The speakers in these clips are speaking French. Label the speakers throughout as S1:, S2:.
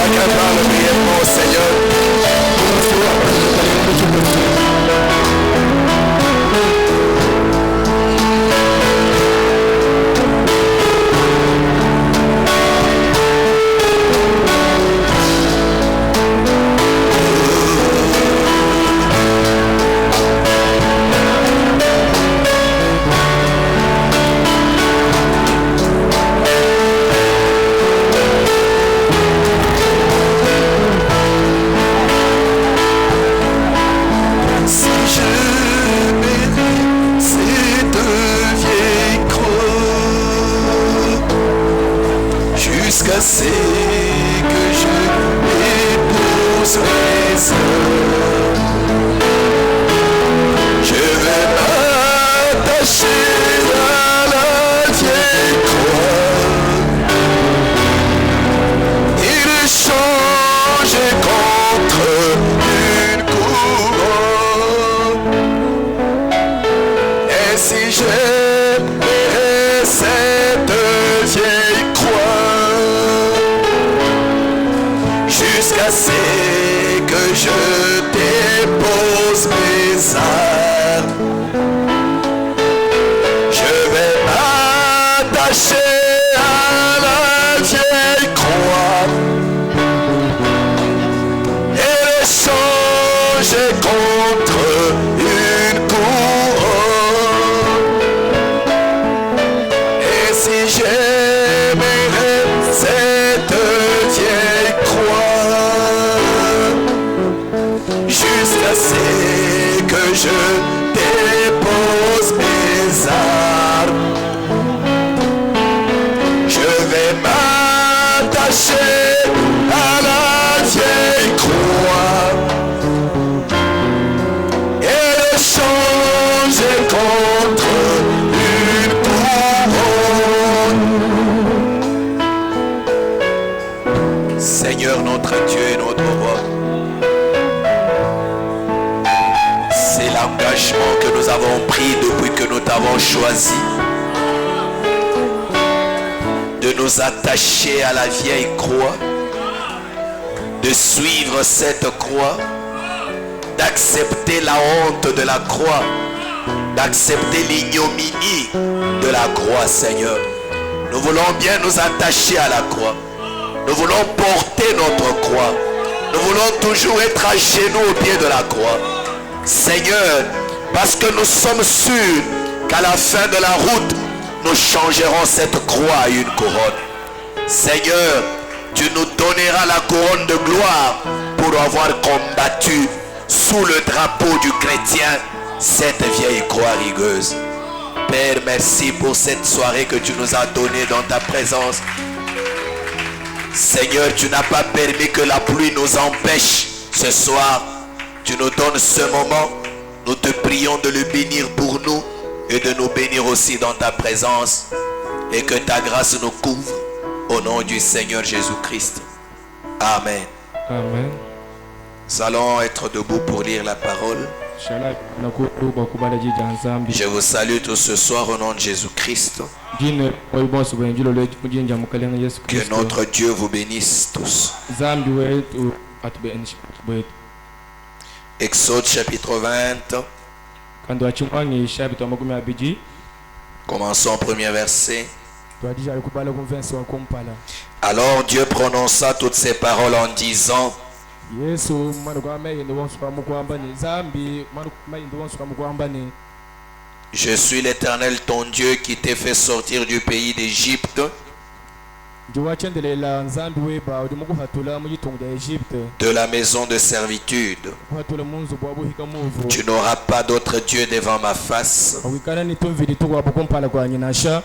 S1: Chacun parle brièvement au Seigneur. C'est que je épouse mes œuvres. Je vais m'attacher à la vieille croix et le changer contre une couronne. Et si j'aimerais cette vieille croix jusqu'à ce que je dépose mes armes, je vais m'attacher à la vieille croix et le changer contre une couronne. Et si j'aimerais cette vieille jusqu'à ce que je dépose mes armes, je vais m'attacher à la vieille croix et le changer contre une couronne. Seigneur notre Dieu et notre roi, l'engagement que nous avons pris depuis que nous t'avons choisi de nous attacher à la vieille croix, de suivre cette croix, d'accepter la honte de la croix, d'accepter l'ignominie de la croix, Seigneur. Nous voulons bien nous attacher à la croix. Nous voulons porter notre croix. Nous voulons toujours être à genoux au pied de la croix. Seigneur, parce que nous sommes sûrs qu'à la fin de la route, nous changerons cette croix à une couronne. Seigneur, tu nous donneras la couronne de gloire pour avoir combattu sous le drapeau du chrétien cette vieille croix rigueuse. Père, merci pour cette soirée que tu nous as donnée dans ta présence. Seigneur, tu n'as pas permis que la pluie nous empêche ce soir. Tu nous donnes ce moment. Nous te prions de le bénir pour nous et de nous bénir aussi dans ta présence. Et que ta grâce nous couvre au nom du Seigneur Jésus-Christ. Amen.
S2: Amen.
S1: Nous allons être debout pour lire la parole. Je vous salue tous ce soir au nom de Jésus-Christ. Que notre Dieu vous bénisse tous. Exode chapitre 20. Commençons au premier verset. Alors Dieu prononça toutes ces paroles en disant: Je suis l'Éternel ton Dieu qui t'ai fait sortir du pays d'Égypte, de la maison de servitude. Tu n'auras pas d'autre Dieu devant ma face.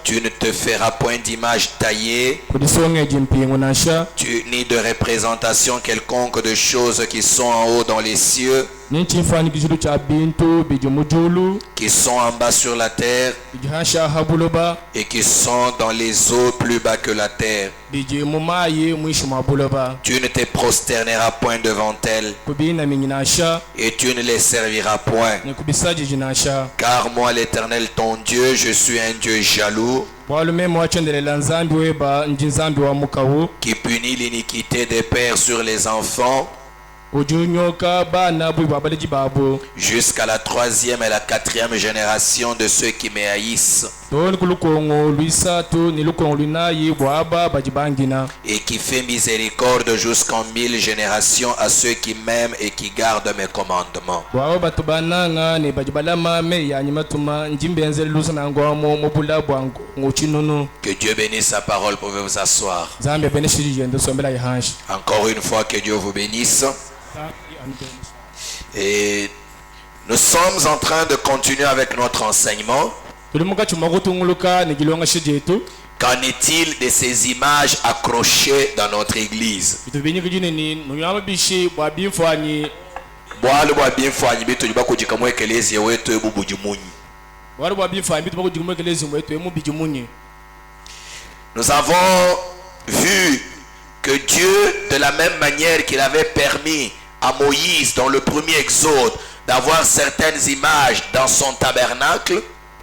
S1: Tu ne te feras point d'image taillée, ni de représentation quelconque de choses qui sont en haut dans les cieux, qui sont en bas sur la terre et qui sont dans les eaux plus bas que la terre. Tu ne te prosterneras point devant elles et tu ne les serviras point. Car moi l'Éternel ton Dieu, je suis un Dieu jaloux, qui punit l'iniquité des pères sur les enfants jusqu'à la 3e et la 4e génération de ceux qui me haïssent, et qui fait miséricorde jusqu'en 1000 générations à ceux qui m'aiment et qui gardent mes commandements. Que Dieu bénisse sa parole. Vous pouvez vous asseoir. Encore une fois, que Dieu vous bénisse. Et nous sommes en train de continuer avec notre enseignement. Qu'en est-il de ces images accrochées dans notre église? Nous avons vu que Dieu, de la même manière qu'il avait permis à Moïse dans le premier exode d'avoir certaines images dans son tabernacle,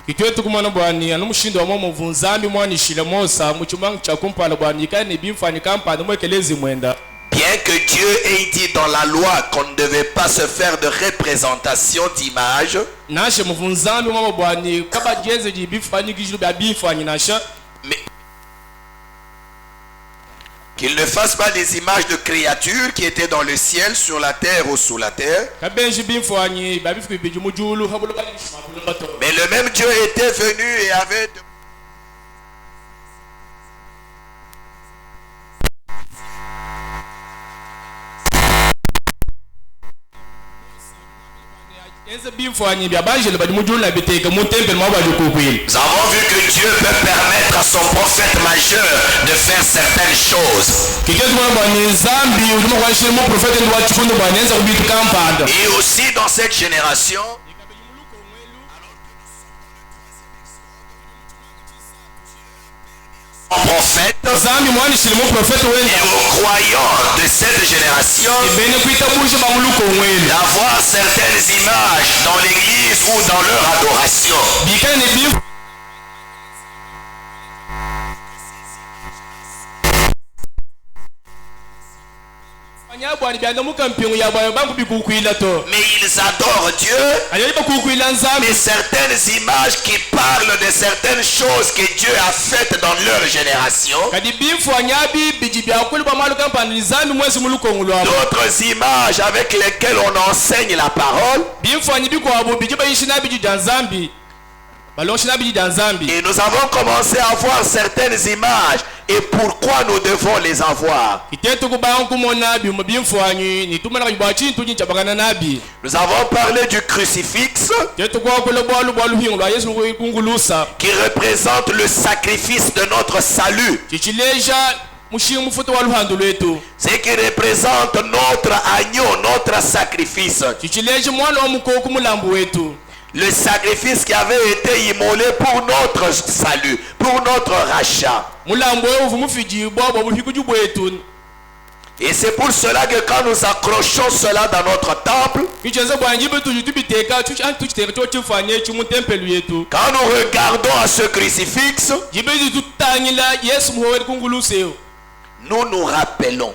S1: bien que Dieu ait dit dans la loi qu'on ne devait pas se faire de représentation d'images, mais qu'il ne fasse pas des images de créatures qui étaient dans le ciel, sur la terre ou sous la terre. Mais le même Dieu était venu et avait Nous avons vu que Dieu peut permettre à son prophète majeur de faire certaines choses. Et aussi dans cette génération, prophète et aux croyants de cette génération d'avoir certaines images dans l'église ou dans leur adoration. Mais ils adorent Dieu. Mais certaines images qui parlent de certaines choses que Dieu a faites dans leur génération. D'autres images avec lesquelles on enseigne la parole. Et nous avons commencé à voir certaines images et pourquoi nous devons les avoir. Nous avons parlé du crucifix qui représente le sacrifice de notre salut. C'est qui représente notre agneau, notre sacrifice. Le sacrifice qui avait été immolé pour notre salut, pour notre rachat. Et c'est pour cela que quand nous accrochons cela dans notre temple, quand nous regardons à ce crucifix, nous nous rappelons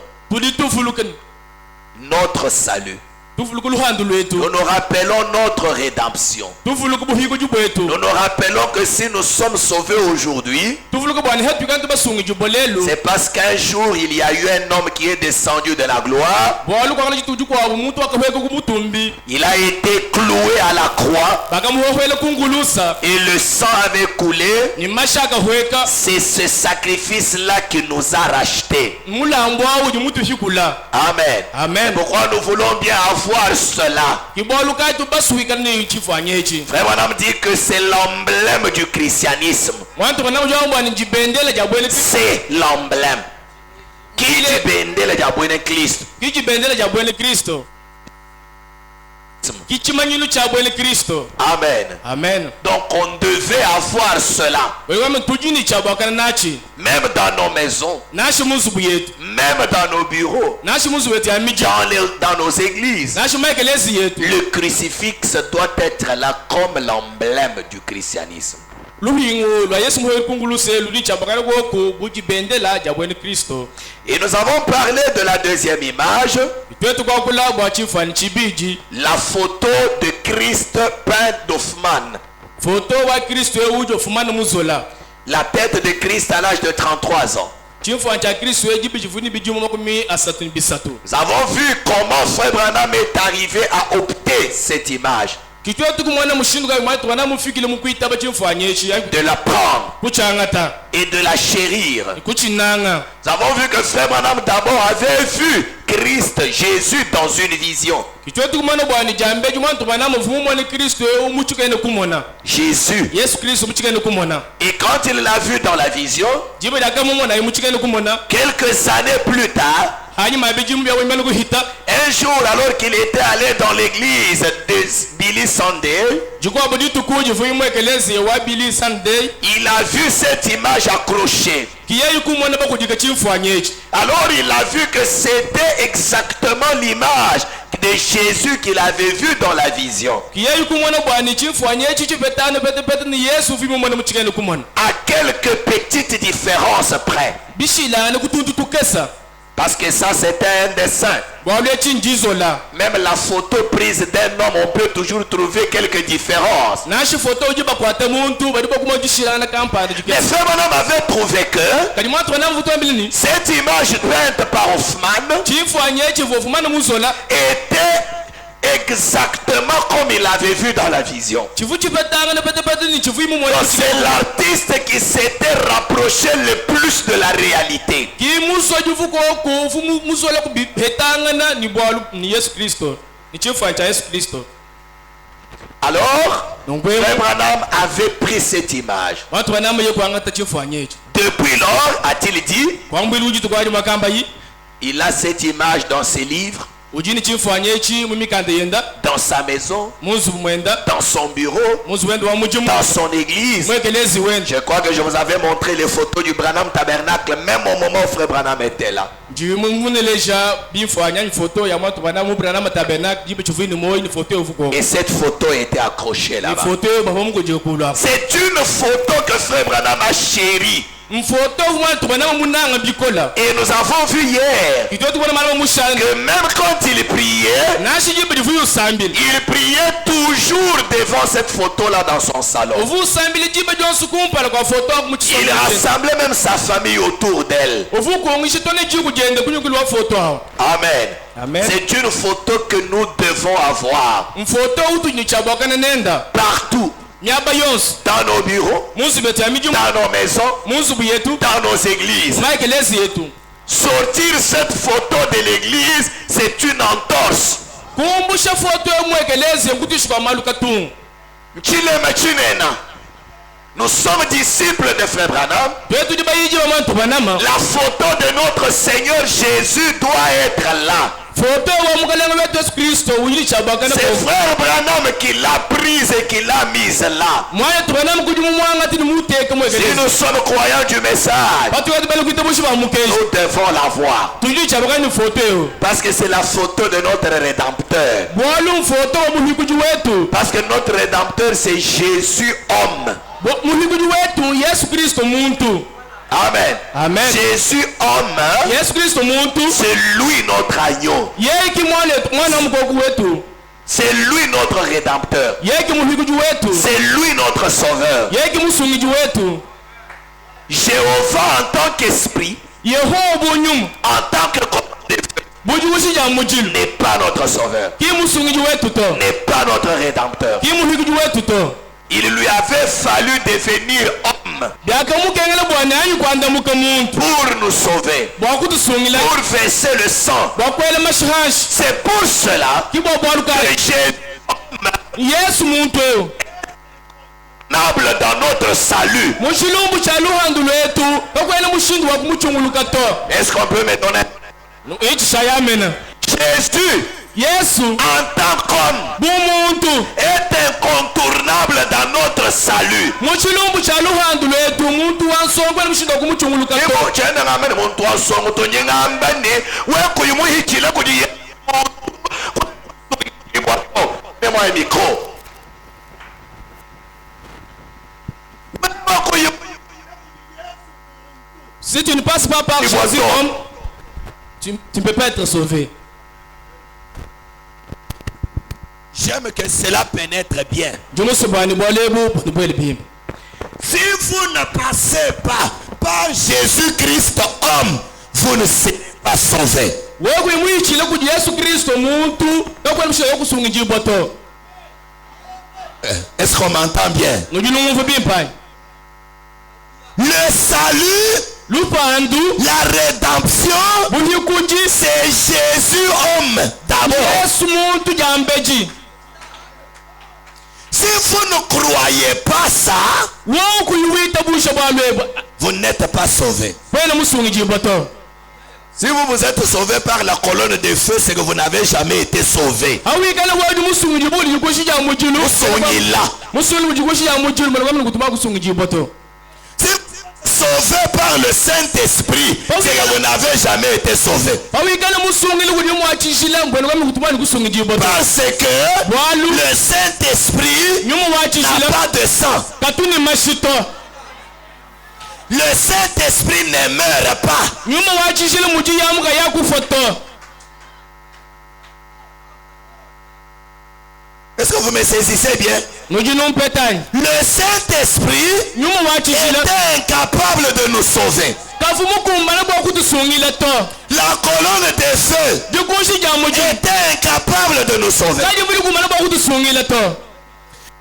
S1: notre salut. Nous nous rappelons notre rédemption. Nous nous rappelons que si nous sommes sauvés aujourd'hui, c'est parce qu'un jour il y a eu un homme qui est descendu de la gloire. Il a été cloué à la croix et le sang avait coulé. C'est ce sacrifice-là qui nous a rachetés. Amen.
S2: Amen.
S1: Pourquoi nous voulons bien avoir cela? Frère Madame dit que c'est l'emblème du christianisme. C'est l'emblème. Qui dit bendele jabwene Kristo? Amen.
S2: Amen.
S1: Donc on devait avoir cela. Même dans nos maisons, même dans nos bureaux, dans nos églises, le crucifix doit être là comme l'emblème du christianisme. Et nous avons parlé de la deuxième image, la photo de Christ peint d'Hoffmann. La tête de Christ à l'âge de 33 ans. Nous avons vu comment Frère Branham est arrivé à opter cette image, de la prendre et de la chérir. Nous avons vu que Frère Branham d'abord avait vu Christ, Jésus, dans une vision. Jésus. Et quand il l'a vu dans la vision, quelques années plus tard, un jour, alors qu'il était allé dans l'église de Billy Sunday, il a vu cette image accrochée. Alors il a vu que c'était exactement l'image de Jésus qu'il avait vu dans la vision. À quelques petites différences près. Parce que ça c'était un dessin. Même la photo prise d'un homme, on peut toujours trouver quelques différences. Mais Frère Branham avait trouvé que cette image peinte par Hoffmann était exactement comme il l'avait vu dans la vision. Donc c'est l'artiste qui s'était rapproché le plus de la réalité. Alors, Frère Branham avait pris cette image. Depuis lors, a-t-il dit, il a cette image dans ses livres, dans sa maison, dans son bureau, dans son église. Je crois que je vous avais montré les photos du Branham Tabernacle, même au moment où Frère Branham était là. Et cette photo était accrochée là-bas. C'est une photo que Frère Branham a chérie. Et nous avons vu hier que même quand il priait, il priait toujours devant cette photo-là dans son salon. Il rassemblait même sa famille autour d'elle. Amen. C'est une photo que nous devons avoir partout. Dans nos bureaux, dans nos maisons, dans nos églises. Sortir cette photo de l'église, c'est une entorse. Nous sommes disciples de Frère Branham. La photo de notre Seigneur Jésus doit être là. C'est Frère Branham qui l'a prise et qui l'a mise là. Si nous sommes croyants du message, nous devons la voir. Parce que c'est la photo de notre Rédempteur. Parce que notre Rédempteur c'est Jésus homme. Amen. Amen. Jésus homme, c'est lui notre agneau. C'est lui notre rédempteur. C'est lui notre sauveur. Jéhovah en tant qu'esprit, en tant que n'est pas notre sauveur, n'est pas notre rédempteur. Il lui avait fallu devenir homme pour nous sauver, pour verser le sang. C'est pour cela que Jésus noble dans notre salut. Est-ce qu'on peut me donner? Jésus, en tant qu'homme, est incontournable dans notre salut.
S2: Si tu ne passes pas par Jésus, homme, tu ne peux pas être sauvé.
S1: J'aime que cela pénètre bien.
S2: Si
S1: Si vous ne passez pas par Jésus-Christ homme, vous ne serez pas sauvé. Est-ce qu'on m'entend bien? Le salut, la rédemption, c'est Jésus homme d'abord. Si vous ne croyez pas ça, vous n'êtes pas sauvé. Si vous êtes sauvé par la colonne de feu, c'est que vous n'avez jamais été sauvé. Vous soyez là. Si sauvé par le Saint-Esprit, c'est que vous n'avez jamais été sauvé. Parce que le Saint-Esprit n'a pas de sang. Le Saint-Esprit ne meurt pas. Est-ce que vous me saisissez bien? Le Saint-Esprit était incapable de nous sauver. La colonne de feu était incapable de nous sauver.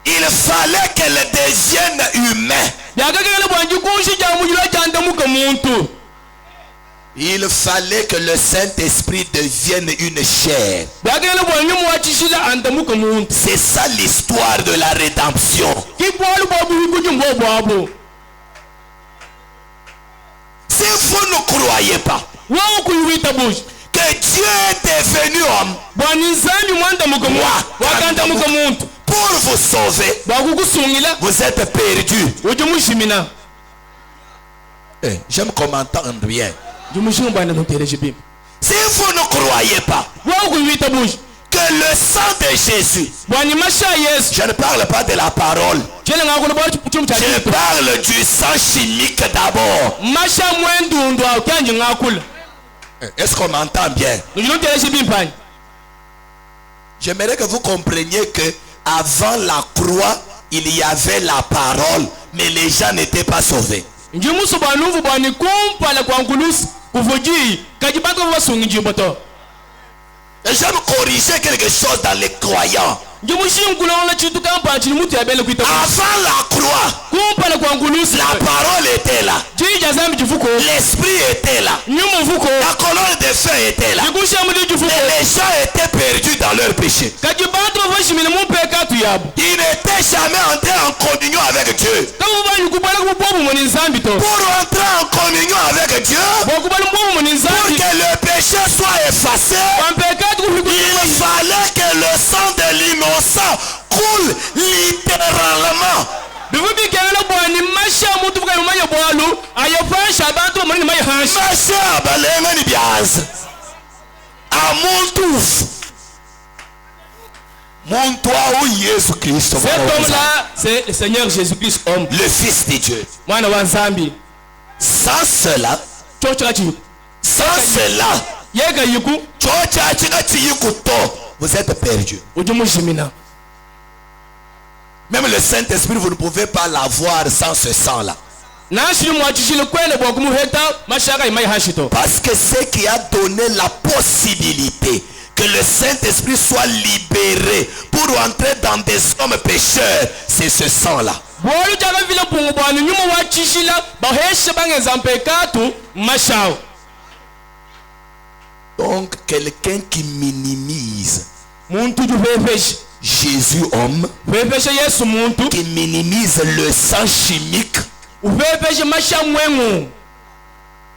S1: Il fallait qu'elle devienne humaine. Il fallait que le Saint-Esprit devienne une chair. C'est ça l'histoire de la rédemption. Si vous ne croyez pas que Dieu est devenu homme pour vous sauver, vous êtes perdu. J'aime qu'on m'entende bien. Si vous ne croyez pas que le sang de Jésus, je ne parle pas de la parole, je parle du sang chimique d'abord. Est-ce qu'on m'entend bien? J'aimerais que vous compreniez que avant la croix, il y avait la parole, mais les gens n'étaient pas sauvés. J'aime corriger quelque chose dans les croyants. Avant la croix, la parole était là. L'esprit était là. La colonne de feu était là. Et les gens étaient perdus dans leur péché. Ils n'étaient jamais entrés en communion avec Dieu. Pour entrer en communion avec Dieu, pour que le péché soit effacé, il fallait que le sang de l'innocent coule littéralement.
S2: Cet homme-là, c'est le Seigneur Jésus-Christ, homme,
S1: le Fils de Dieu. Sans cela, vous êtes perdu. Même le Saint-Esprit, vous ne pouvez pas l'avoir sans ce sang-là. Parce que ce qui a donné la possibilité que le Saint-Esprit soit libéré pour entrer dans des hommes pécheurs, c'est ce sang-là. Donc quelqu'un qui minimise Jésus homme, qui minimise le sang chimique,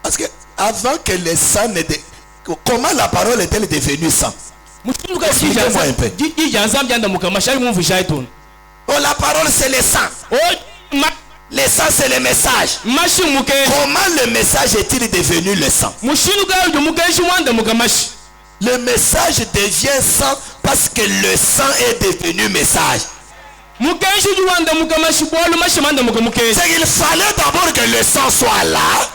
S1: parce que avant que le sang ne... Comment la parole est-elle devenue sang? Expliquez-moi un peu. Oh, la parole c'est le sang. Le sang c'est le message. Comment le message est-il devenu le sang? Le message devient sang parce que le sang est devenu message. C'est qu'il fallait d'abord que le sang soit là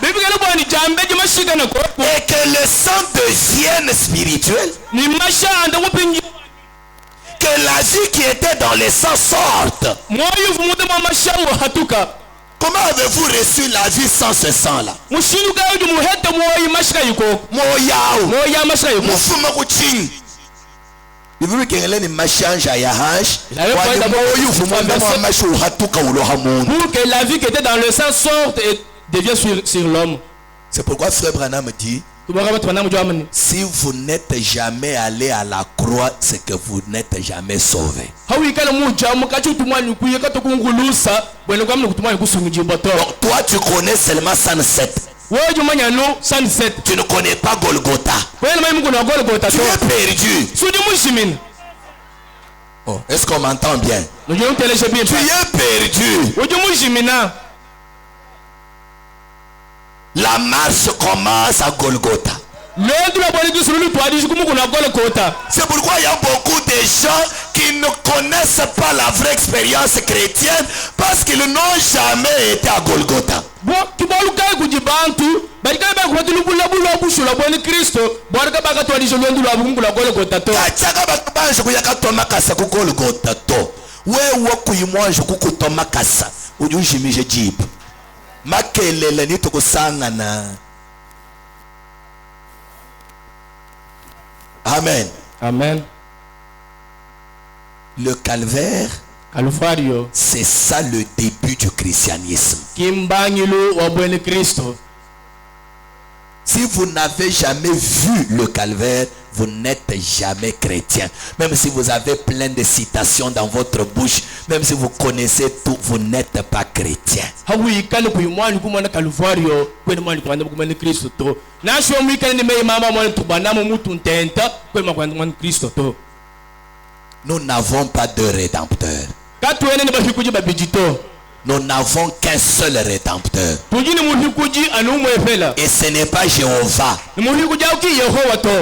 S1: et que le sang devienne spirituel, que la vie qui était dans le sang sorte. Comment avez-vous reçu la vie sans ce sang-là? Pour
S2: que la vie qui était dans le sang sorte et devienne sur l'homme.
S1: C'est pourquoi Frère Branham dit, si vous n'êtes jamais allé à la croix, c'est que vous n'êtes jamais sauvé. Donc toi tu connais seulement 107. Tu ne connais pas Golgotha. Tu es perdu. Oh, est-ce qu'on m'entend bien? Tu es perdu. La marche commence à Golgotha. C'est pourquoi il y a beaucoup de gens qui ne connaissent pas la vraie expérience chrétienne parce qu'ils n'ont jamais été à Golgotha. Amen.
S2: Amen.
S1: Le calvaire, c'est ça le début du christianisme. Si vous n'avez jamais vu le calvaire, vous n'êtes jamais chrétien. Même si vous avez plein de citations dans votre bouche, même si vous connaissez tout, vous n'êtes pas chrétien. Nous n'avons pas de rédempteur. Nous n'avons qu'un seul rédempteur. Et ce n'est pas Jéhovah,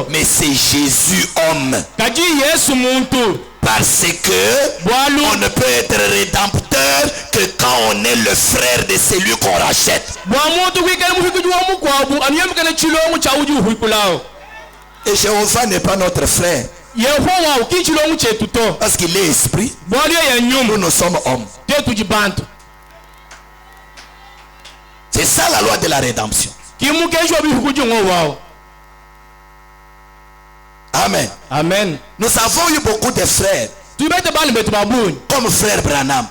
S1: mais c'est Jésus homme. Parce que on ne peut être rédempteur que quand on est le frère de celui qu'on rachète. Et Jéhovah n'est pas notre frère. Parce qu'il est esprit. Nous sommes hommes. C'est ça la loi de la rédemption. Amen.
S2: Amen.
S1: Nous avons eu beaucoup de frères comme frère Branham,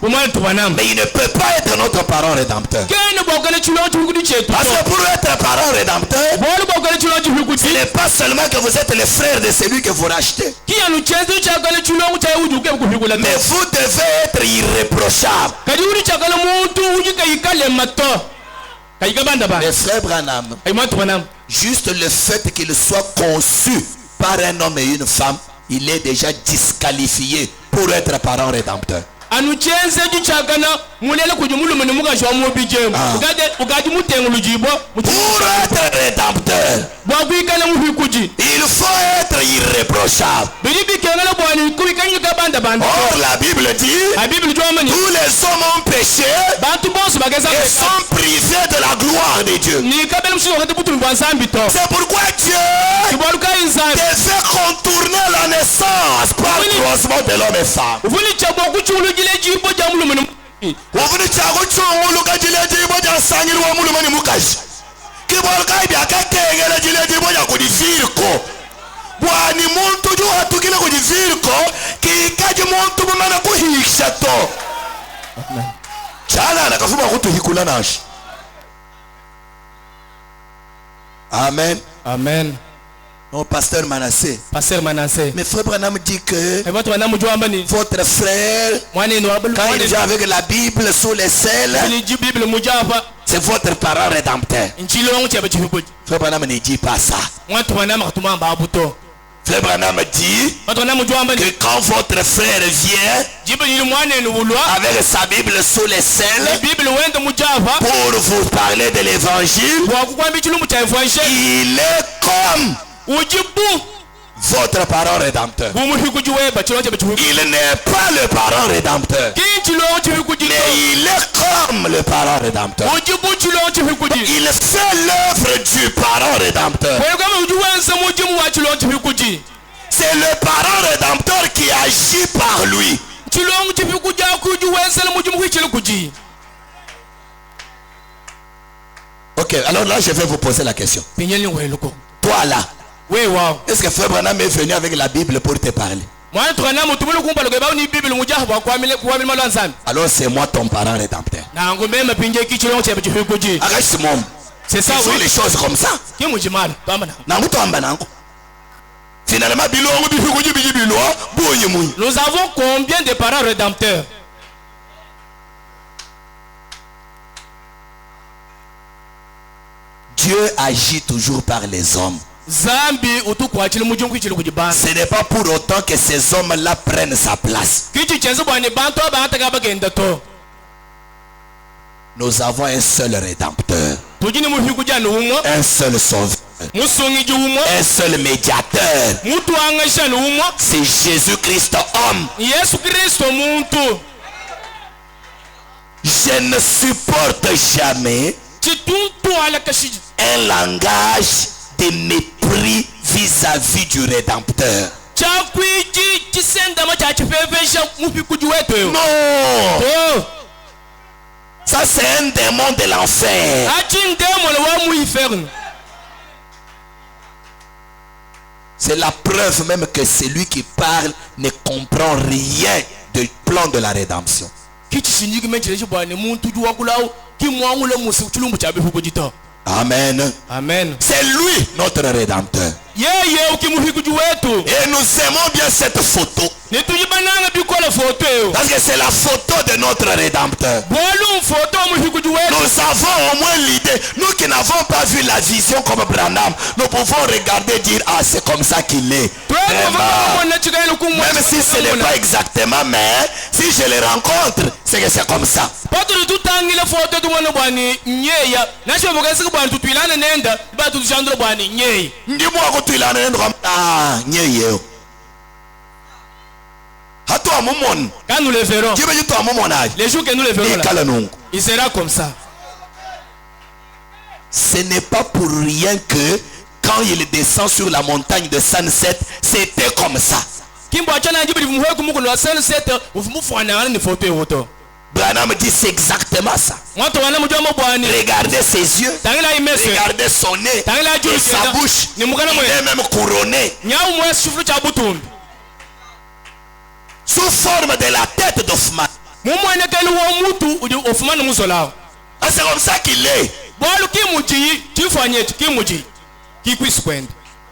S1: mais il ne peut pas être notre parent rédempteur. Parce que pour être parent rédempteur, ce n'est pas seulement que vous êtes le frère de celui que vous rachetez, mais vous devez être irréprochable. Le frère Branham, juste le fait qu'il soit conçu par un homme et une femme, il est déjà disqualifié pour être parent rédempteur. Pour être rédempteur, il faut être irréprochable. Or la Bible dit, tous les hommes ont péché et sont privés de la gloire de Dieu. C'est pourquoi Dieu devait contourner la naissance par le croisement de l'homme et femme. Amen.
S2: Amen.
S1: Oh, pasteur Manassé. Mais frère Branham dit que votre frère, quand il vient avec la Bible sous les selles, c'est votre parent rédempteur. Frère Branham ne dit pas ça. Frère Branham dit que quand votre frère vient avec sa Bible sous les selles pour vous parler de l'évangile, il est comme votre parent rédempteur. Il n'est pas le parent rédempteur, mais il est comme le parent rédempteur. Il fait l'œuvre du parent rédempteur. C'est le parent rédempteur qui agit par lui. Ok, alors là je vais vous poser la question. Toi là, est-ce que Frère Branham est venu avec la Bible pour te parler? Alors c'est moi ton parent rédempteur. C'est ça, oui. Les choses comme ça. Finalement,
S2: nous avons combien de parents rédempteurs?
S1: Dieu agit toujours par les hommes. Ce n'est pas pour autant que ces hommes-là prennent sa place. Nous avons un seul rédempteur, un seul sauveur, un seul médiateur. C'est Jésus-Christ homme. Je ne supporte jamais un langage de mépris vis-à-vis du rédempteur. Non. Ça c'est un démon de l'enfer. C'est la preuve même que celui qui parle ne comprend rien du plan de la rédemption. Amen.
S2: Amen.
S1: C'est lui notre rédempteur. Et nous aimons bien cette photo. Parce que c'est la photo de notre rédempteur. Nous avons au moins l'idée. Nous qui n'avons pas vu la vision comme Branham, nous pouvons regarder et dire ah c'est comme ça qu'il est. Même si ce n'est pas exactement, mais si je le rencontre, c'est que c'est comme ça.
S2: Quand nous le verrons, les jours que nous le verrons là, il sera comme ça.
S1: Ce n'est pas pour rien que quand il descend sur la montagne de Sunset, c'était comme ça. Branham dit c'est exactement ça. Regardez ses yeux, regardez son nez et sa bouche. Il est même couronné sous forme de la tête d'Hoffman. C'est comme ça qu'il est.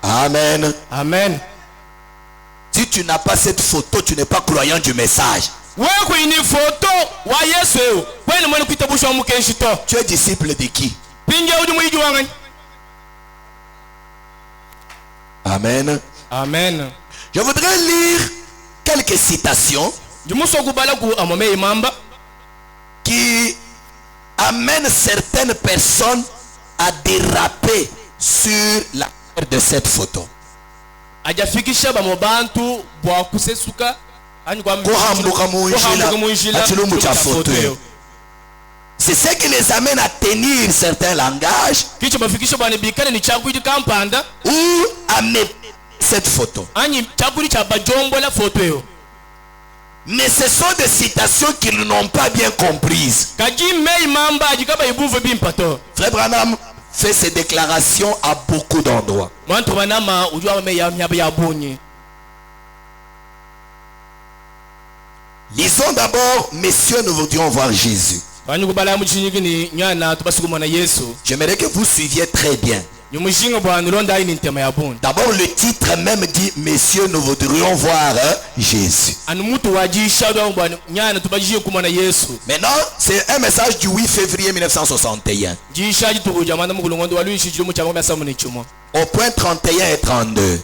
S1: Amen.
S2: Amen.
S1: Si tu n'as pas cette photo, tu n'es pas croyant du message. Tu es disciple de qui? Amen.
S2: Amen.
S1: Je voudrais lire quelques citations qui amènent certaines personnes à déraper sur la de cette photo. C'est ce qui les amène à tenir certains langages ou à mettre cette photo. Mais ce sont des citations qu'ils n'ont pas bien comprises. Frère Branham fait ces déclarations à beaucoup d'endroits. Lisons d'abord, messieurs, nous voudrions voir Jésus. J'aimerais que vous suiviez très bien. D'abord le titre même dit messieurs nous voudrions voir Jésus. Maintenant c'est un message du 8 février 1961. Au point 31 et 32.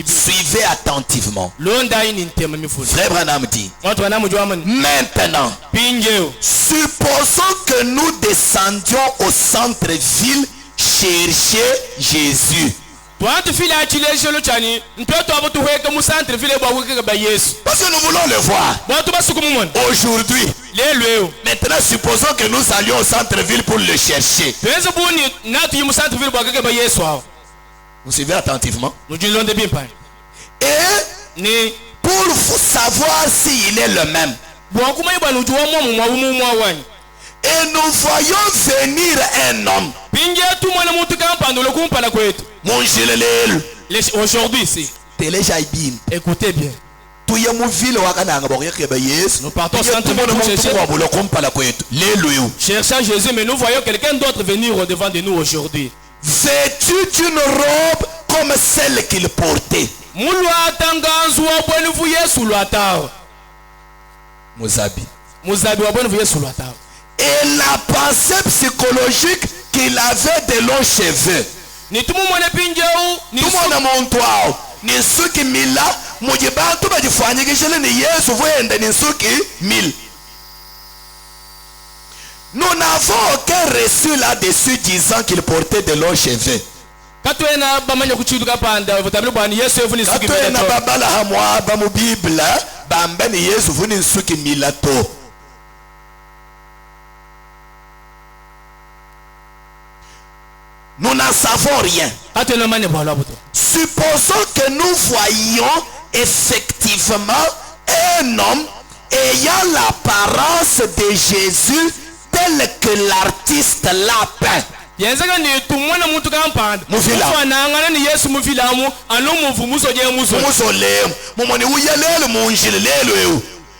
S1: Suivez attentivement. Frère Branham dit maintenant, supposons que nous descendions au centre-ville chercher Jésus. Parce que nous voulons le voir. Aujourd'hui. Maintenant, supposons que nous allions au centre-ville pour le chercher. Vous suivez attentivement. Et pour savoir s'il est le même. Et nous voyons venir un homme.
S2: Aujourd'hui, c'est. Écoutez bien. Nous partons au centre-ville pour chercher Jésus, mais nous voyons quelqu'un d'autre venir au devant de nous aujourd'hui.
S1: Vêtu d'une robe comme celle qu'il portait. Et la pensée psychologique qu'il avait de longs cheveux. Nous n'avons aucun reçu là-dessus disant qu'il portait de longs cheveux. Nous n'en savons rien. Supposons que nous voyions effectivement un homme ayant l'apparence de Jésus tel que l'artiste l'a peint.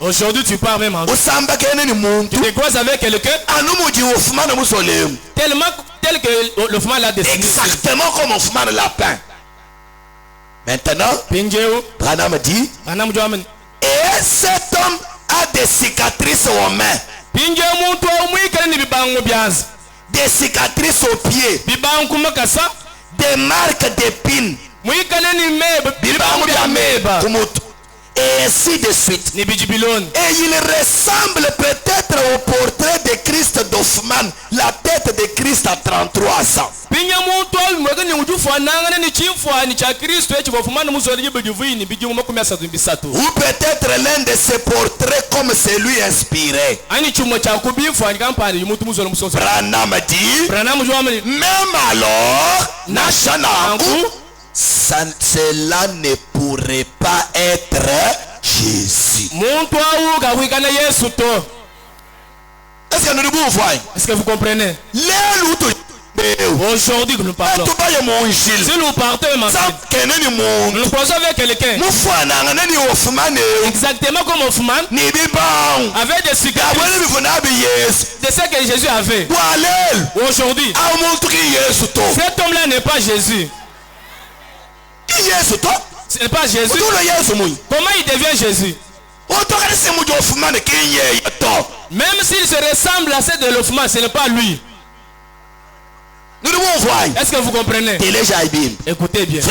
S2: Aujourd'hui tu parles même en tu te croises avec quelqu'un tellement tel que le Oufman l'a dessiné.
S1: Exactement comme Oufman l'a peint. Maintenant, Branham dit, et cet homme a des cicatrices aux mains, des cicatrices aux pieds, des marques d'épines, et ainsi de suite. Et il ressemble peut-être au portrait de Christ d'Oufman, la tête de Christ à 33 ans. Ou peut-être l'un de ces portraits comme celui inspiré. Branham dit, même alors, cela ne pourrait pas être Jésus.
S2: Est-ce que vous comprenez? Aujourd'hui que nous parlons, si nous partons nous passons avec quelqu'un exactement comme Oufman, avec des cicatrices de ce que Jésus avait. Aujourd'hui, cet homme-là n'est pas Jésus. Ce n'est pas Jésus. Comment il devient Jésus? Même s'il se ressemble à celle de l'Oufman, ce n'est pas lui. Est-ce que vous comprenez? Écoutez bien.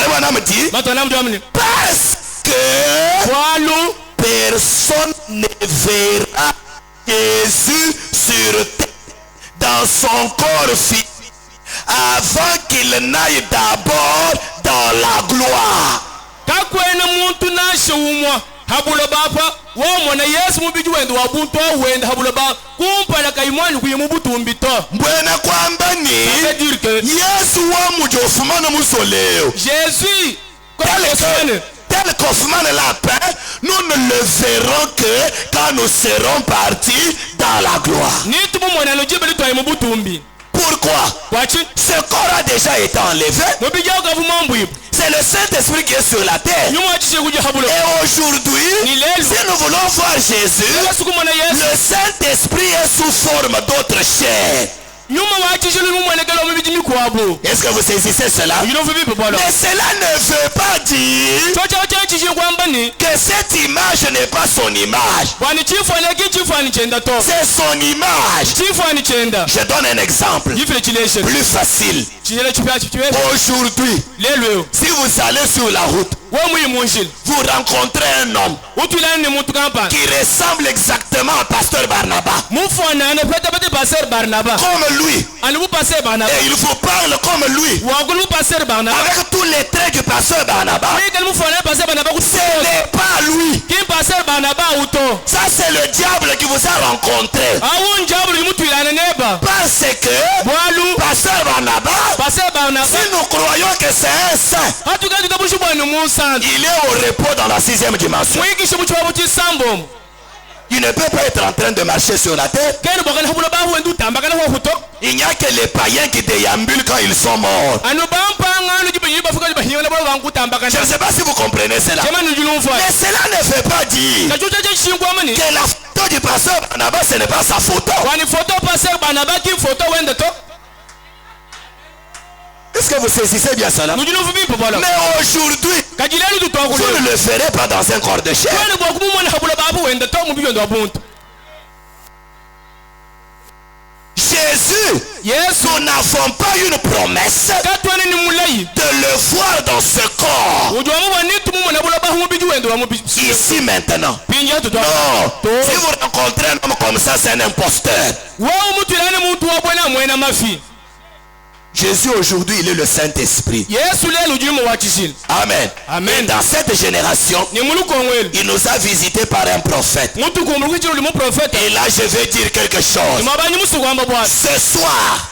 S1: Parce que personne ne verra Jésus sur terre dans son corps physique avant qu'il n'aille d'abord dans la gloire.
S2: Jésus,
S1: tel qu'Oufman l'a peint, nous ne le verrons que quand nous serons partis dans la gloire. Pourquoi? Ce corps a déjà été enlevé. C'est le Saint-Esprit qui est sur la terre. Et aujourd'hui, si nous voulons voir Jésus, le Saint-Esprit est sous forme d'autre chair. Est-ce que vous saisissez cela? Mais cela ne veut pas dire que cette image n'est pas son image. C'est son image. Je donne un exemple plus facile. Aujourd'hui, si vous allez sur la route vous rencontrez un homme qui ressemble exactement à pasteur Barnabas. Comme lui. Et il vous parle comme lui. Avec tous les traits du pasteur Barnabas. Ce n'est pas lui. Ça c'est le diable qui vous a rencontré. Parce que pasteur Barnabas, si nous croyons que c'est un saint, il est au repos dans la 6e dimension. Il ne peut pas être en train de marcher sur la terre. Il n'y a que les païens qui déambulent quand ils sont morts. Je ne sais pas si vous comprenez cela. Mais cela ne veut pas dire que la photo du pasteur Barnabas, ce n'est pas sa photo. Est-ce que vous saisissez bien cela? Mais aujourd'hui, vous ne le ferez pas dans un corps de chair. Jésus, nous n'avons pas une promesse de le voir dans ce corps ici maintenant. Non, si vous rencontrez un homme comme ça, c'est un imposteur. Jésus aujourd'hui, il est le Saint-Esprit. Amen. Et dans cette génération, il nous a visités par un prophète. Et là, je vais dire quelque chose. Ce soir,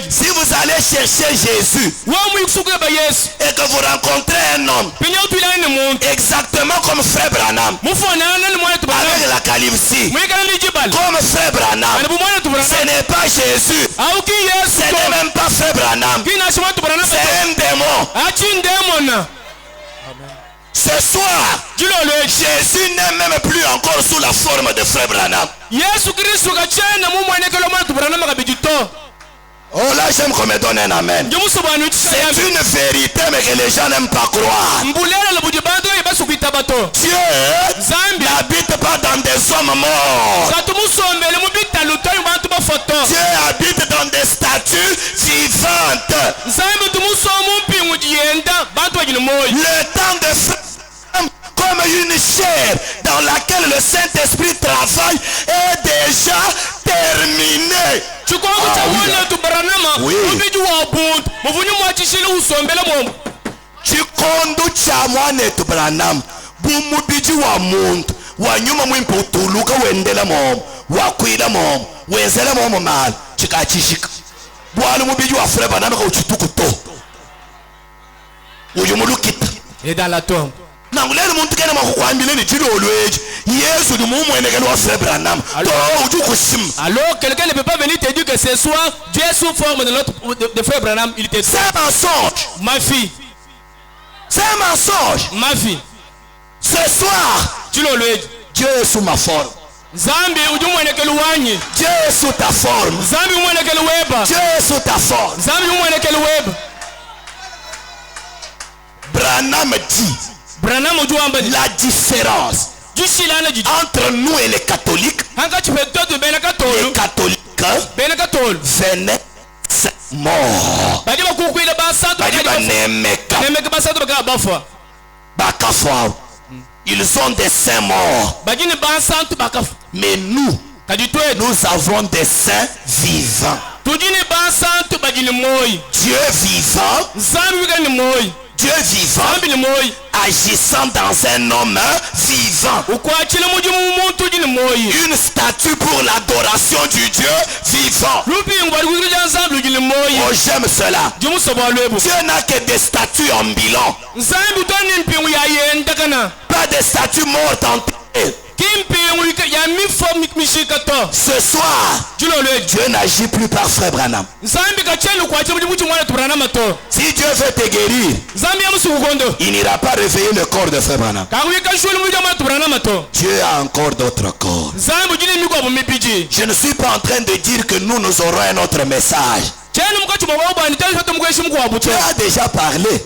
S1: si vous allez chercher Jésus et que vous rencontrez un homme exactement comme Frère Branham, avec la calipsie, comme Frère Branham, ce n'est pas Jésus. Ce n'est même pas Frère Branham. C'est un démon. Ce soir, Jésus n'est même plus encore sous la forme de Frère Branham. Oh là, j'aime qu'on me donne un amen. C'est une vérité, mais que les gens n'aiment pas croire. Dieu n'habite pas dans des hommes morts. Dieu habite dans des statues vivantes. Le temps de femme comme une chair dans laquelle le Saint-Esprit travaille est déjà terminé. Oui. Tu conduis chamane tu Branham. Bumubiji wa muntu. Wanyuma mwimputuruka wendela mom. Wakwila mom. Wenzela mom mal. Chikachishika. Bwala mubiji wa Frère Branham ka uchitukuto. Uyumulukita.
S2: Et dans la tombe.
S1: Alors
S2: quelqu'un ne peut pas venir te dire que ce soir Dieu est sous forme de Frère Branham. Il était.
S1: C'est un mensonge.
S2: Ma fille.
S1: C'est un mensonge.
S2: Ma fille.
S1: Ce soir, Dieu est sous ma forme. Dieu est sous ta forme. Dieu est sous ta forme. Branham dit la différence entre nous et les catholiques. Les catholiques venaient morts. Ils ont des saints morts. Mais nous avons des saints vivants. Dieu vivant. Dieu vivant agissant dans un homme vivant. Une statue pour l'adoration du Dieu vivant. Oh, j'aime cela. Dieu n'a que des statues ambulants. Pas des statues mortes en terre. Ce soir, Dieu n'agit plus par Frère Branham. Si Dieu veut te guérir, il n'ira pas réveiller le corps de Frère Branham. Dieu a encore d'autres corps. Je ne suis pas en train de dire que nous aurons un autre message. Dieu a déjà parlé.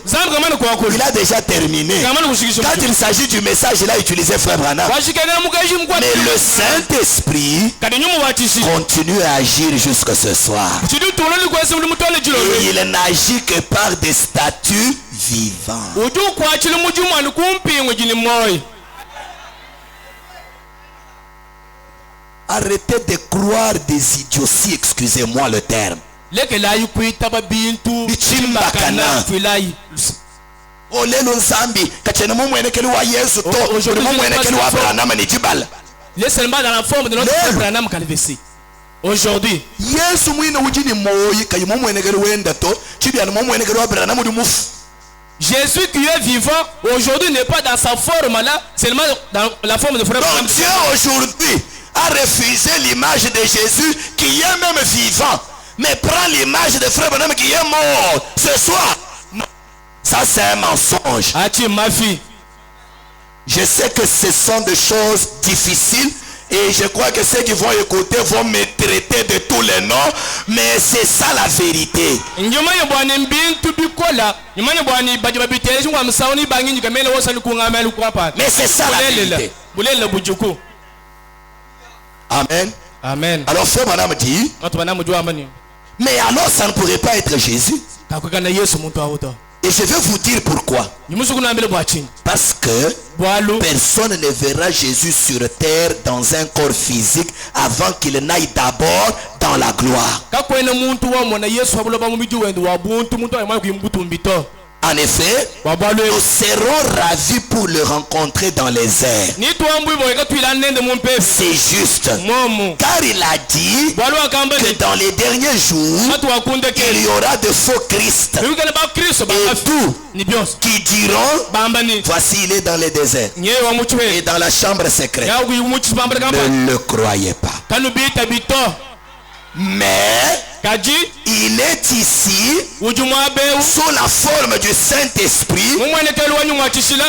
S1: Il a déjà terminé. Quand il s'agit du message, il a utilisé Frère Branham. Mais le Saint-Esprit continue à agir jusqu'à ce soir. Et il n'agit que par des statuts vivants. Arrêtez de croire des idioties, excusez-moi le terme.
S2: Laissez-moi dans la forme de notre frère Branham Calvesi. Aujourd'hui, Jésus qui est vivant aujourd'hui n'est pas dans sa forme là, seulement dans la forme de frère Branham.
S1: Donc Dieu aujourd'hui a refusé l'image de Jésus qui est même vivant, mais prend l'image de frère Branham qui est mort ce soir. Non. Ça c'est un mensonge.
S2: Ma fille.
S1: Je sais que ce sont des choses difficiles et je crois que ceux qui vont écouter vont me traiter de tous les noms, mais c'est ça la vérité. Mais c'est ça la vérité. Amen.
S2: Amen.
S1: Alors frère Branham dit, mais alors ça ne pourrait pas être Jésus. Et je vais vous dire pourquoi. Parce que personne ne verra Jésus sur terre dans un corps physique avant qu'il n'aille d'abord dans la gloire. En effet, nous serons ravis pour le rencontrer dans les airs. C'est juste. Car il a dit que dans les derniers jours, il y aura de faux Christ. Et tous qui diront, voici il est dans le désert et dans la chambre secrète. Ne le croyez pas. Mais il est ici sous la forme du Saint-Esprit,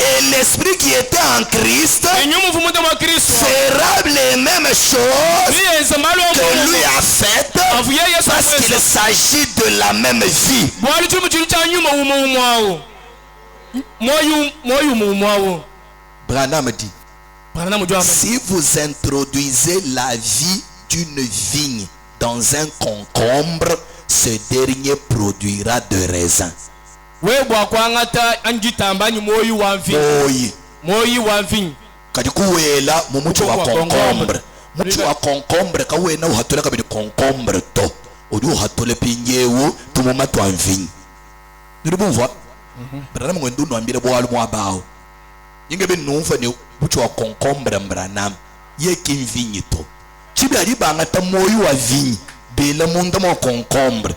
S1: et l'Esprit qui était en Christ fera les mêmes choses que lui a faites, parce qu'il s'agit de la même vie. Branham dit, si vous introduisez la vie d'une vigne dans un concombre, ce dernier produira de raisins. Kadikuwela mumuchi wa concombre. Muchi wa concombre kawena uhatola kabidi concombre to. Odi uhatole pinyewo tumuma twa vigne. Niribumva? Branham ngwendu nwambire bwalu mwabao. Yingebe numfa ni muchi wa concombre Branham. Yeki vigne to. Chibali bangata moyo wa vigne bela munda mo concombre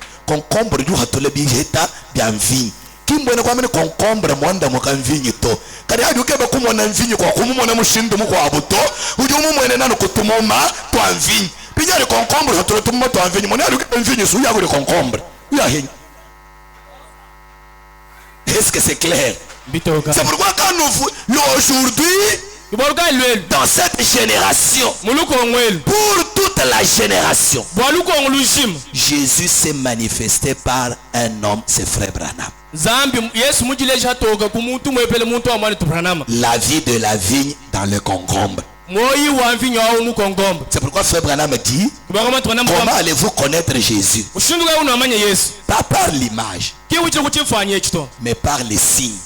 S1: du hatole bi heta bya vigne kimbone kwa mene concombre mwanda mo kan vigne to kadi hadi ukeba kumona vigne kwa kumumona mushindo mu kwa abuto uje umumwene nano kutumoma twa vigne bijari concombre hatole tumoma twa vigne mona hadi ukeba vigne su ya ko concombre ya hen. Est-ce que c'est clair? C'est pourquoi quand nous aujourd'hui dans cette génération, pour toute la génération, Jésus s'est manifesté par un homme, c'est frère Branham. La vie de la vigne dans le concombre. C'est pourquoi frère Branham dit, comment allez-vous connaître Jésus? Pas par l'image, mais par les signes.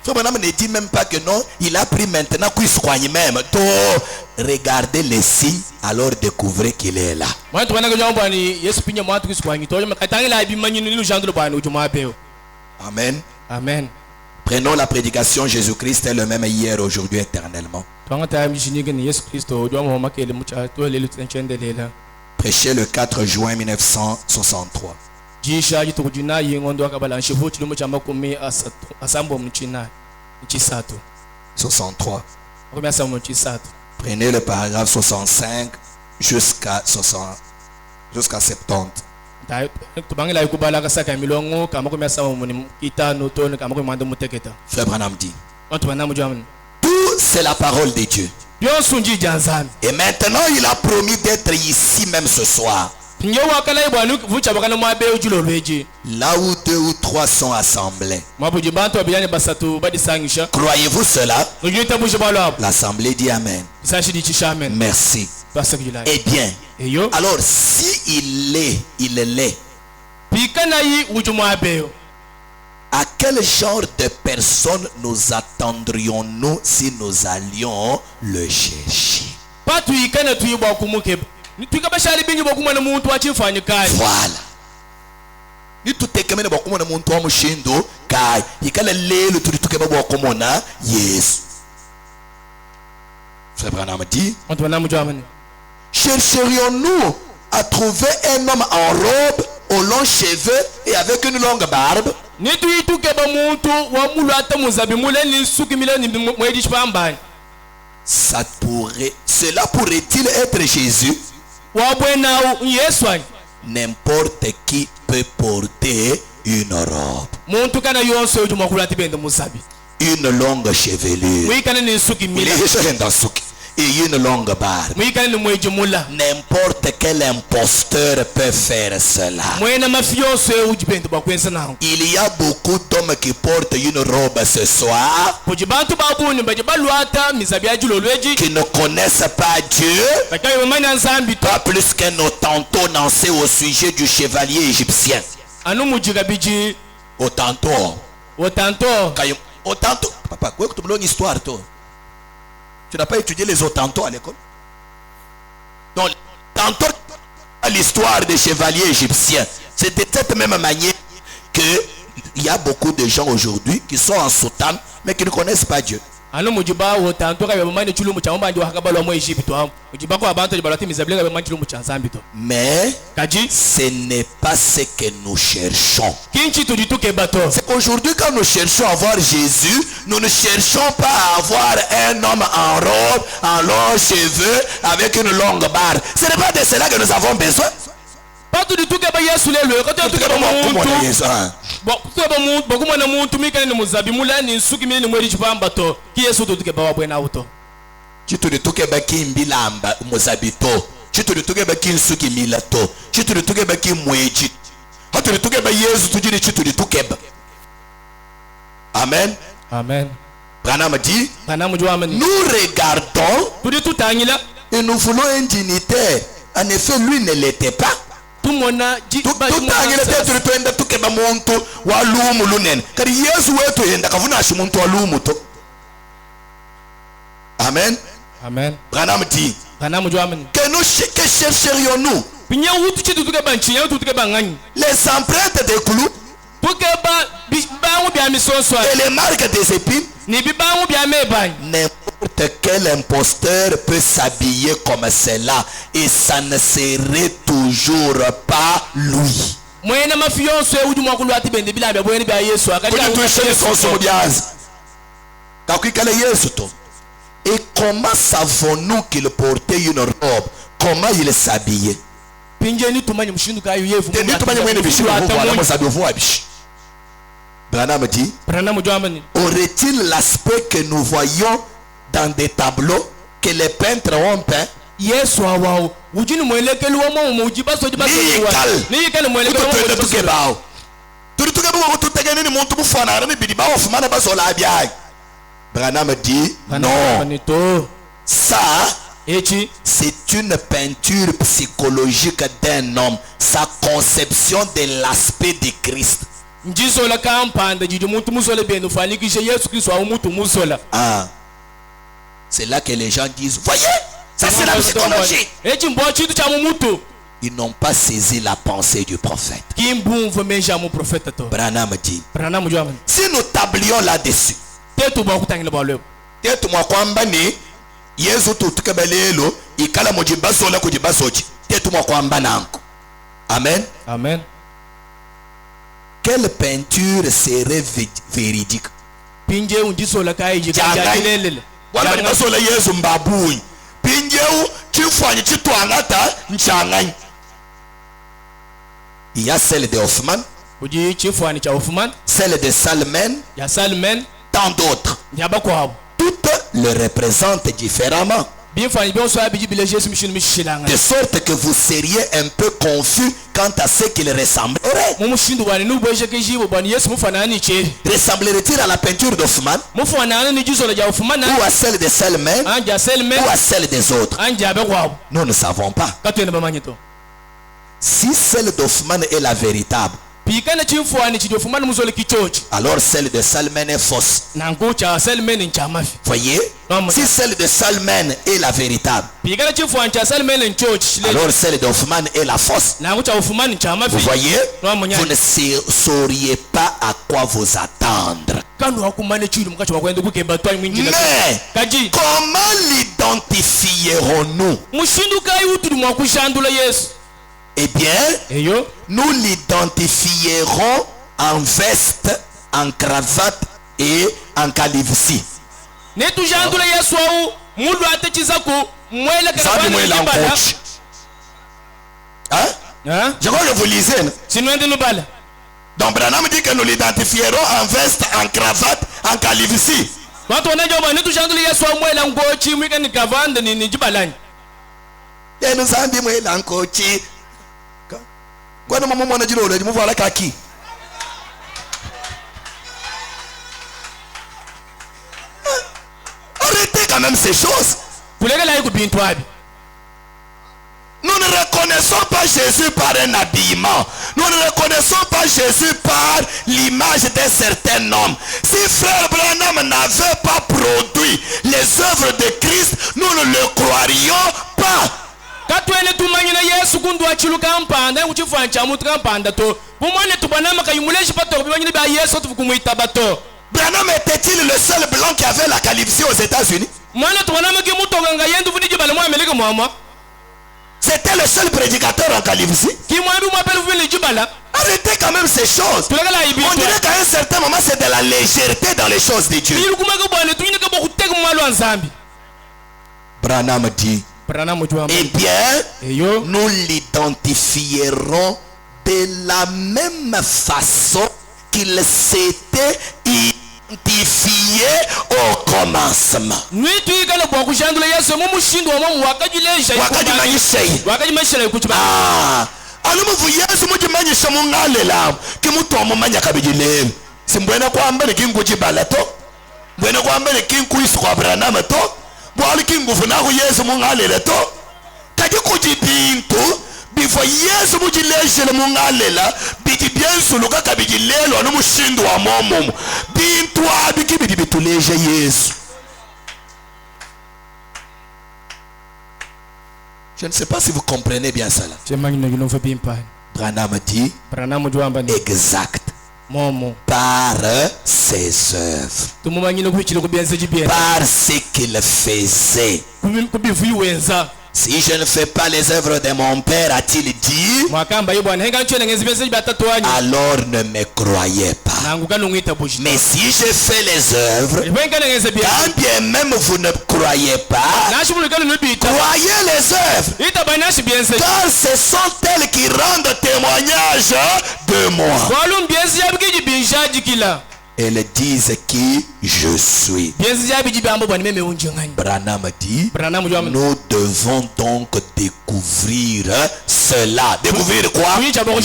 S1: Frère Branham ne dit même pas que non, il a pris maintenant qu'il soigne même. Regardez les signes, alors découvrez qu'il est là. Amen.
S2: Amen.
S1: Prenons la prédication, Jésus-Christ est le même hier, aujourd'hui, éternellement. Prêché le 4 juin 1963. 63. Prenez le paragraphe 65 jusqu'à 70. Frère Branham dit, tous c'est la parole de Dieu. Et maintenant, il a promis d'être ici même ce soir. Là où 2 ou 3 sont assemblés. Croyez-vous cela? L'assemblée dit Amen. Merci. Eh bien, alors si il l'est, à quel genre de personne nous attendrions-nous si nous allions le chercher? Voilà. Ni tutekemene bakumona muntu wa mushindo kai ikala lelo tulitukeba bakumona Yesu. Frère Branham dit, chercherions-nous à trouver un homme en robe, aux longs cheveux et avec une longue barbe? Cela pourrait-il être Jésus? N'importe qui peut porter une robe, une longue chevelure et une longue barbe. N'importe quel imposteur peut faire cela. Il y a beaucoup d'hommes qui portent une robe ce soir, qui ne connaissent pas Dieu, pas plus que nos tantôt n'en sait au sujet du chevalier égyptien. Au tantôt. Papa, quoi que tu me histoire, toi? Tu n'as pas étudié les Otantons à l'école? Donc, tantôt, l'histoire des chevaliers égyptiens, c'est de cette même manière qu'il y a beaucoup de gens aujourd'hui qui sont en soutane, mais qui ne connaissent pas Dieu. Mais ce n'est pas ce que nous cherchons. C'est qu'aujourd'hui, quand nous cherchons à voir Jésus, nous ne cherchons pas à avoir un homme en robe, en longs cheveux, avec une longue barbe. Ce n'est pas de cela que nous avons besoin. Amen.
S2: Amen.
S1: Branham dit, nous regardons et nous voulons un dignitaire. En effet, lui ne l'était pas. Amen.
S2: Amen.
S1: Branham dit, que chercherions-nous? Les empreintes des clous et les marques des épines? N'importe quel imposteur peut s'habiller comme cela et ça ne serait toujours pas lui. Et comment savons-nous qu'il portait une robe? Comment il s'habillait? Branham dit, aurait-il l'aspect que nous voyons dans des tableaux que les peintres ont peint? Branham dit, non. Ça, c'est une peinture psychologique d'un homme, sa conception de l'aspect de Christ. Ah, c'est là que les gens disent, voyez, ça c'est la psychologie. Ils n'ont pas saisi la pensée du prophète. Branham dit, si nous tablions là-dessus, amen.
S2: Amen.
S1: Quelle peinture serait véridique? Il y a celle de Hoffman, celle de Salmen, tant d'autres. Toutes le représentent différemment. De sorte que vous seriez un peu confus quant à ce qu'il ressemblerait. Ressemblerait-il à la peinture d'Hoffmann ou à celle de Selmen ou à celle des autres? Nous ne savons pas. Si celle d'Hoffmann est la véritable, alors celle de Selmen est fausse. Voyez? Si celle de Selmen est la véritable, alors celle d'Hoffmann est la fausse. Vous voyez? Vous ne sauriez pas à quoi vous attendre. Mais comment l'identifierons-nous? Eh bien, nous l'identifierons en veste, en cravate et en calvitie. Hein? Je crois que vous lisez. Donc Branham dit que nous l'identifierons en veste, en cravate, en calvitie. Et nous avons dit arrêtez quand même ces choses. Nous ne reconnaissons pas Jésus par un habillement. Nous ne reconnaissons pas Jésus par l'image d'un certain homme. Si frère Branham n'avait pas produit les œuvres de Christ, nous ne le croirions pas. Branham était-il le seul blanc qui avait la calvitie aux États-Unis? C'était le seul prédicateur en calvitie. Arrêtez quand même ces choses. On dirait qu'à un certain moment c'est de la légèreté dans les choses de Dieu. Branham dit, eh bien, nous l'identifierons de la même façon qu'il s'était identifié au commencement. Before Yesu mujileshe le mungalela biti byensu lukaka bijilelo anu mushindu wa momo bintu abiki biti bituleje Yesu. Je ne sais pas si vous comprenez bien cela. Branham dit exact par ses œuvres, par ce qu'il faisait. Si je ne fais pas les œuvres de mon Père, a-t-il dit, alors ne me croyez pas. Mais si je fais les œuvres, quand bien même vous ne croyez pas, croyez les œuvres, car ce sont elles qui rendent témoignage de moi. Elles disent qui je suis. Branham dit, nous devons donc découvrir cela. Découvrir quoi? Les œuvres.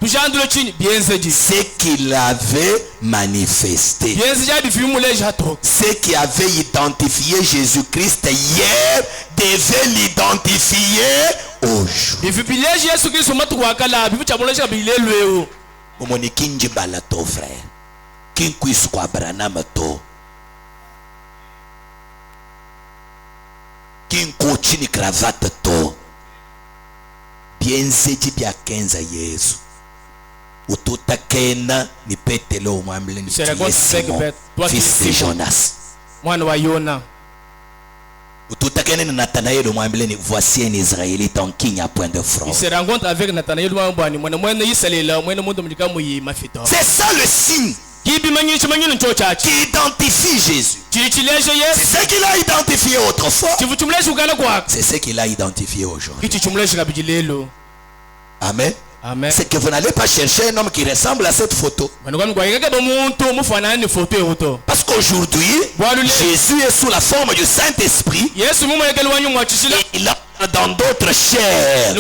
S1: Ce qu'il avait manifesté, ce qui avait identifié Jésus-Christ hier devait l'identifier aujourd'hui. Omonikinji balato frère. Kinkwis kwa Branham to. Kinko chini cravate to. Bienzeji bia kenza Yesu. Ututa kena ni petelo umamle ni Simon, fils de Jonas.
S2: Mwana wa Yona.
S1: Ututa kena ni Nathanaël umamle ni voici un Israélite en qui il n'y a point de fraude.
S2: Il se rencontre avec Nathanaël umamle mwana Israël mwana mundo mulika muyi mafito.
S1: C'est ça le signe qui identifie Jésus. C'est ce qu'il a identifié autrefois. C'est ce qu'il a identifié aujourd'hui. Amen.
S2: Amen.
S1: C'est que vous n'allez pas chercher un homme qui ressemble à cette photo. Parce qu'aujourd'hui, Jésus est sous la forme du Saint-Esprit. Et il entre dans d'autres chairs.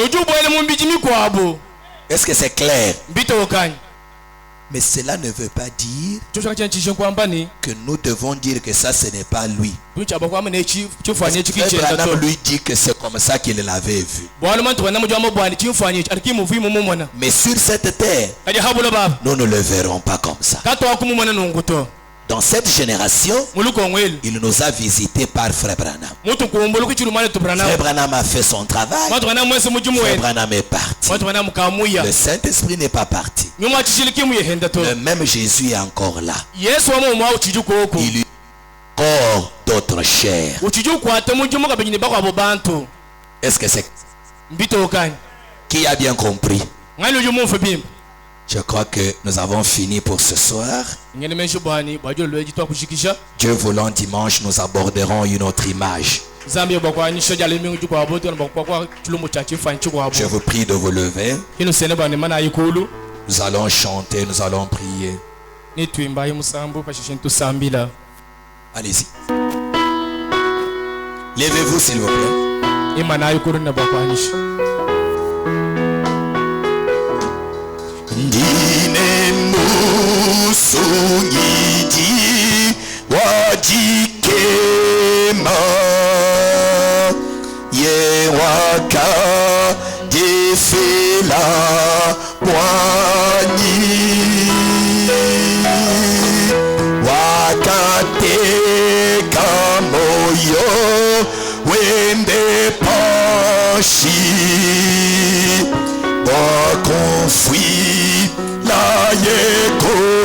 S1: Est-ce que c'est clair? Mais cela ne veut pas dire que nous devons dire que ça ce n'est pas lui. Branham lui dit que c'est comme ça qu'il l'avait vu. Mais sur cette terre, nous ne le verrons pas comme ça. Dans cette génération, il nous a visités par Frère Branham. Frère Branham a fait son travail. Frère Branham est parti. Le Saint-Esprit n'est pas parti. Le même Jésus est encore là. Il y a encore d'autres chairs. Est-ce que c'est qui a bien compris? Je crois que nous avons fini pour ce soir. Dieu voulant, dimanche, nous aborderons une autre image. Je vous prie de vous lever. Nous allons chanter, nous allons prier. Allez-y. Levez-vous s'il vous plaît. Ndine musunyiti wajikema ye waka defela pwani wakateka moyo wende pashi confui la yekomochi